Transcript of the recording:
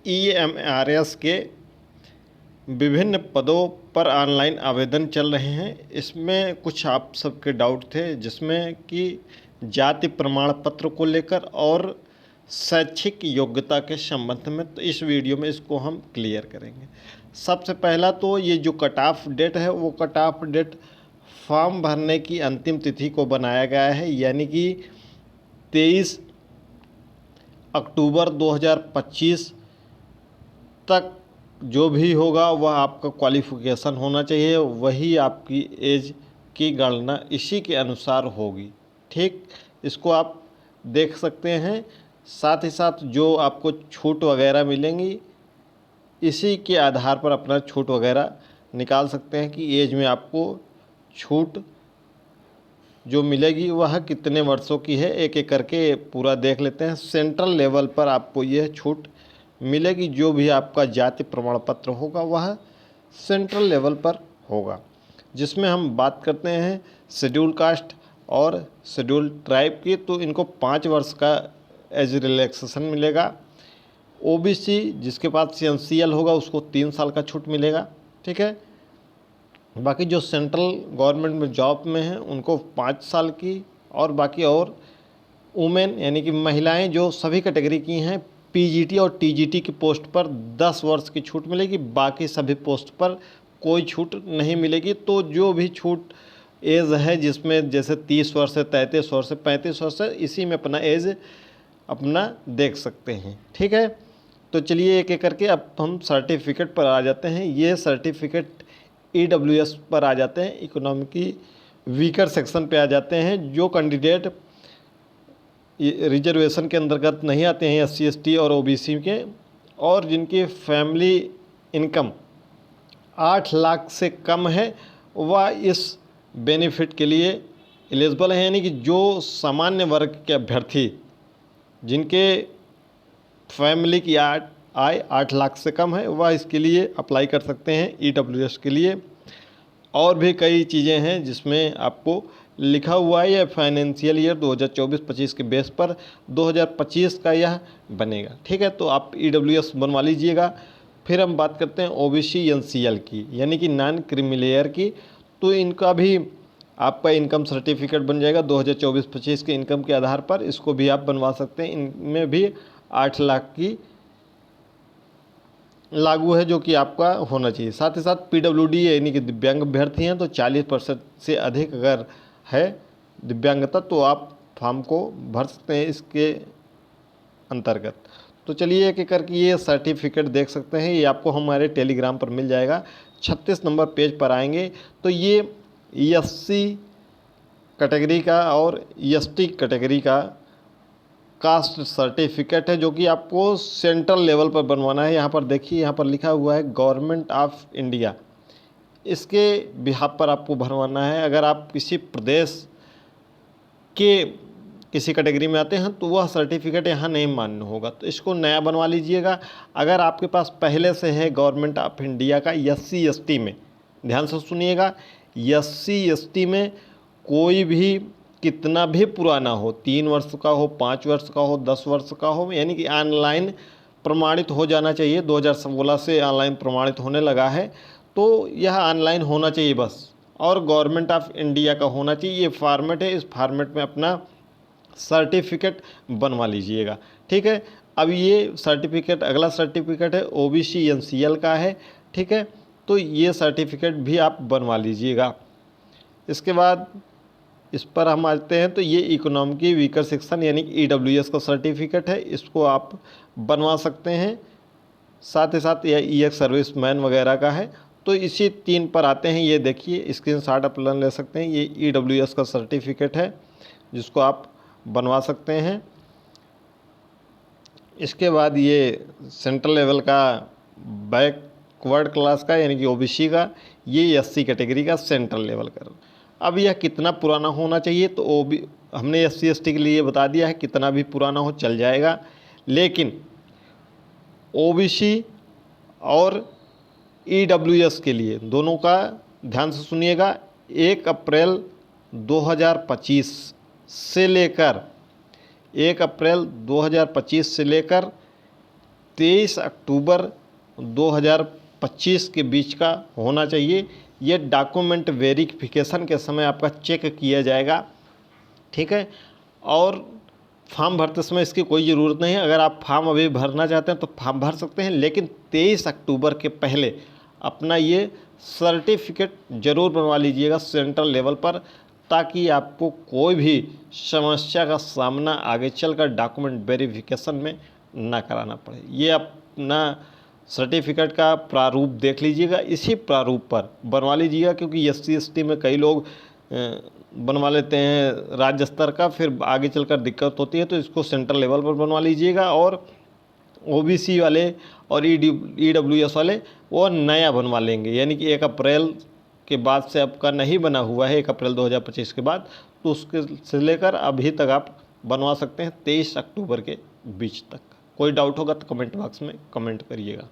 EMRS के विभिन्न पदों पर ऑनलाइन आवेदन चल रहे हैं। इसमें कुछ आप सबके डाउट थे, जिसमें कि जाति प्रमाण पत्र को लेकर और शैक्षिक योग्यता के संबंध में। तो इस वीडियो में इसको हम क्लियर करेंगे। सबसे पहला तो ये जो कट ऑफ डेट है, वो कट ऑफ डेट फॉर्म भरने की अंतिम तिथि को बनाया गया है, यानी कि 23 अक्टूबर 2025 तक जो भी होगा वह आपका क्वालिफ़िकेशन होना चाहिए, वही आपकी एज की गणना इसी के अनुसार होगी। ठीक, इसको आप देख सकते हैं। साथ ही साथ जो आपको छूट वगैरह मिलेंगी, इसी के आधार पर अपना छूट वगैरह निकाल सकते हैं कि एज में आपको छूट जो मिलेगी वह कितने वर्षों की है। एक एक करके पूरा देख लेते हैं। सेंट्रल लेवल पर आपको यह छूट मिलेगी, जो भी आपका जाति प्रमाण पत्र होगा वह सेंट्रल लेवल पर होगा। जिसमें हम बात करते हैं शेड्यूल कास्ट और शेड्यूल ट्राइब की, तो इनको 5 वर्ष का एज रिलैक्सेशन मिलेगा। ओबीसी जिसके पास सीएनसीएल होगा उसको 3 साल का छूट मिलेगा। ठीक है, बाकी जो सेंट्रल गवर्नमेंट में जॉब में हैं उनको 5 साल की, और बाकी और वुमेन यानी कि महिलाएं जो सभी कैटेगरी की हैं, पीजीटी और टीजीटी की पोस्ट पर 10 वर्ष की छूट मिलेगी। बाकी सभी पोस्ट पर कोई छूट नहीं मिलेगी। तो जो भी छूट एज है, जिसमें जैसे 30 वर्ष से 33 वर्ष से 35 वर्ष से, इसी में अपना एज अपना देख सकते हैं। ठीक है, तो चलिए एक एक करके अब हम सर्टिफिकेट पर आ जाते हैं। ये सर्टिफिकेट ईडब्ल्यूएस पर आ जाते हैं, इकोनॉमिक वीकर सेक्शन पे आ जाते हैं। जो कैंडिडेट रिजर्वेशन के अंतर्गत नहीं आते हैं, एससी एसटी और ओबीसी के, और जिनकी फैमिली इनकम 8 लाख से कम है, वह इस बेनिफिट के लिए एलिजिबल है। यानी कि जो सामान्य वर्ग के अभ्यर्थी जिनके फैमिली की आय 8 लाख से कम है, वह इसके लिए अप्लाई कर सकते हैं ईडब्ल्यूएस के लिए। और भी कई चीज़ें हैं जिसमें आपको लिखा हुआ है, यह फाइनेंशियल ईयर 2024-25 के बेस पर 2025 का यह बनेगा। ठीक है, तो आप ईडब्ल्यूएस बनवा लीजिएगा। फिर हम बात करते हैं ओबीसी एनसीएल की, यानी कि नॉन क्रीमी लेयर की। तो इनका भी आपका इनकम सर्टिफिकेट बन जाएगा 2024-25 के इनकम के आधार पर। इसको भी आप बनवा सकते हैं। इनमें भी 8 लाख की लागू है, जो कि आपका होना चाहिए। साथ ही साथ पीडब्ल्यूडी यानी कि दिव्यांग अभ्यर्थी हैं, तो 40% से अधिक अगर है दिव्यांगता, तो आप फॉर्म को भर सकते हैं इसके अंतर्गत। तो चलिए एक एक करके ये सर्टिफिकेट देख सकते हैं। ये आपको हमारे टेलीग्राम पर मिल जाएगा। 36 नंबर पेज पर आएंगे तो ये एससी कैटेगरी का और एसटी कैटेगरी का कास्ट सर्टिफिकेट है, जो कि आपको सेंट्रल लेवल पर बनवाना है। यहाँ पर देखिए, यहाँ पर लिखा हुआ है गवर्नमेंट ऑफ इंडिया, इसके बिहाफ पर आपको भरवाना है। अगर आप किसी प्रदेश के किसी कैटेगरी में आते हैं तो वह सर्टिफिकेट यहाँ नहीं मान्य होगा, तो इसको नया बनवा लीजिएगा। अगर आपके पास पहले से है गवर्नमेंट ऑफ इंडिया का एससी एसटी में, ध्यान से सुनिएगा, एससी एसटी में कोई भी कितना भी पुराना हो, 3 वर्ष का हो, 5 वर्ष का हो, 10 वर्ष का हो, यानी कि ऑनलाइन प्रमाणित हो जाना चाहिए। 2016 से ऑनलाइन प्रमाणित होने लगा है, तो यह ऑनलाइन होना चाहिए बस, और गवर्नमेंट ऑफ इंडिया का होना चाहिए। ये फॉर्मेट है, इस फॉर्मेट में अपना सर्टिफिकेट बनवा लीजिएगा। ठीक है, अब ये सर्टिफिकेट, अगला सर्टिफिकेट है ओबीसी एनसीएल का है। ठीक है, तो ये सर्टिफिकेट भी आप बनवा लीजिएगा। इसके बाद इस पर हम आते हैं तो ये इकोनॉमिक वीकर सेक्शन यानी कि ईडब्ल्यूएस का सर्टिफिकेट है, इसको आप बनवा सकते हैं। साथ ही साथ यह ईएक्स सर्विसमैन वगैरह का है। तो इसी 3 पर आते हैं। ये देखिए, स्क्रीनशॉट आप ले सकते हैं। ये ईडब्ल्यूएस का सर्टिफिकेट है, जिसको आप बनवा सकते हैं। इसके बाद ये सेंट्रल लेवल का बैकवर्ड क्लास का यानी कि ओबीसी का, ये एससी कैटेगरी का सेंट्रल लेवल का। अब यह कितना पुराना होना चाहिए, तो हमने एससी एसटी के लिए बता दिया है, कितना भी पुराना हो चल जाएगा। लेकिन ओबीसी और ईडब्ल्यूएस के लिए दोनों का ध्यान से सुनिएगा, 1 अप्रैल 2025 से लेकर 1 अप्रैल 2025 से लेकर 23 अक्टूबर 2025 के बीच का होना चाहिए। ये डॉक्यूमेंट वेरिफिकेशन के समय आपका चेक किया जाएगा, ठीक है। और फॉर्म भरते समय इसकी कोई ज़रूरत नहीं है। अगर आप फॉर्म अभी भरना चाहते हैं तो फॉर्म भर सकते हैं, लेकिन 23 अक्टूबर के पहले अपना ये सर्टिफिकेट ज़रूर बनवा लीजिएगा सेंट्रल लेवल पर, ताकि आपको कोई भी समस्या का सामना आगे चलकर डॉक्यूमेंट वेरिफिकेशन में ना कराना पड़े। ये अपना सर्टिफिकेट का प्रारूप देख लीजिएगा, इसी प्रारूप पर बनवा लीजिएगा, क्योंकि SC/ST में कई लोग बनवा लेते हैं राज्य स्तर का, फिर आगे चलकर दिक्कत होती है। तो इसको सेंट्रल लेवल पर बनवा लीजिएगा। और OBC वाले और EWS वाले वो नया बनवा लेंगे, यानी कि 1 अप्रैल के बाद से आपका नहीं बना हुआ है, 1 अप्रैल 2025 के बाद, तो उसके से लेकर अभी तक आप बनवा सकते हैं 23 अक्टूबर के बीच तक। कोई डाउट होगा तो कमेंट बॉक्स में कमेंट करिएगा।